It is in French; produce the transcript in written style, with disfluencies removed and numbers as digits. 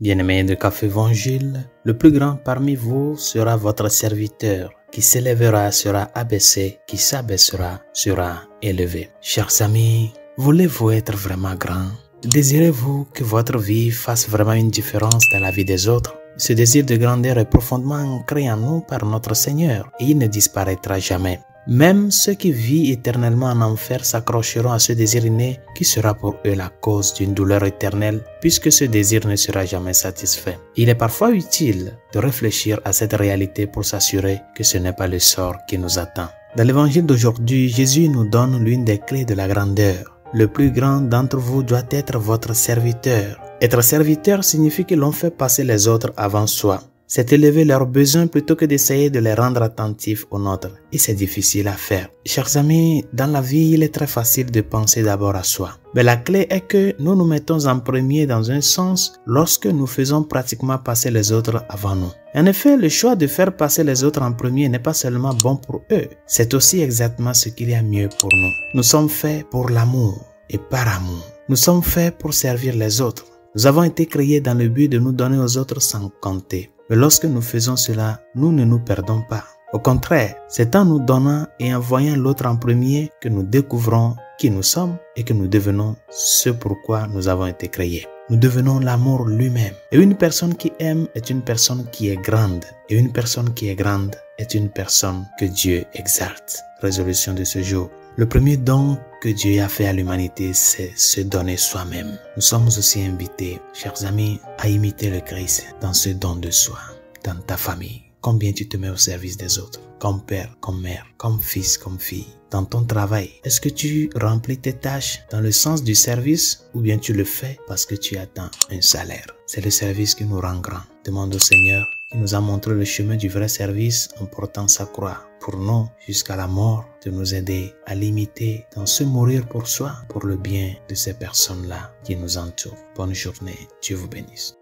Bien-aimés de Café Évangile, le plus grand parmi vous sera votre serviteur, qui s'élèvera sera abaissé, qui s'abaissera sera élevé. Chers amis, voulez-vous être vraiment grand? Désirez-vous que votre vie fasse vraiment une différence dans la vie des autres? Ce désir de grandeur est profondément ancré en nous par notre Seigneur et il ne disparaîtra jamais. Même ceux qui vivent éternellement en enfer s'accrocheront à ce désir inné qui sera pour eux la cause d'une douleur éternelle puisque ce désir ne sera jamais satisfait. Il est parfois utile de réfléchir à cette réalité pour s'assurer que ce n'est pas le sort qui nous attend. Dans l'évangile d'aujourd'hui, Jésus nous donne l'une des clés de la grandeur. Le plus grand d'entre vous doit être votre serviteur. Être serviteur signifie que l'on fait passer les autres avant soi. C'est élever leurs besoins plutôt que d'essayer de les rendre attentifs aux nôtres. Et c'est difficile à faire. Chers amis, dans la vie, il est très facile de penser d'abord à soi. Mais la clé est que nous nous mettons en premier dans un sens lorsque nous faisons pratiquement passer les autres avant nous. En effet, le choix de faire passer les autres en premier n'est pas seulement bon pour eux, c'est aussi exactement ce qu'il y a mieux pour nous. Nous sommes faits pour l'amour et par amour. Nous sommes faits pour servir les autres. Nous avons été créés dans le but de nous donner aux autres sans compter. Mais lorsque nous faisons cela, nous ne nous perdons pas. Au contraire, c'est en nous donnant et en voyant l'autre en premier que nous découvrons qui nous sommes et que nous devenons ce pourquoi nous avons été créés. Nous devenons l'amour lui-même. Et une personne qui aime est une personne qui est grande. Et une personne qui est grande est une personne que Dieu exalte. Résolution de ce jour. Le premier don que Dieu a fait à l'humanité, c'est se donner soi-même. Nous sommes aussi invités, chers amis, à imiter le Christ dans ce don de soi, dans ta famille. Combien tu te mets au service des autres, comme père, comme mère, comme fils, comme fille. Dans ton travail, est-ce que tu remplis tes tâches dans le sens du service ou bien tu le fais parce que tu attends un salaire? C'est le service qui nous rend grands. Demande au Seigneur qui nous a montré le chemin du vrai service en portant sa croix pour nous jusqu'à la mort, de nous aider à l'imiter dans ce mourir pour soi, pour le bien de ces personnes-là qui nous entourent. Bonne journée, Dieu vous bénisse.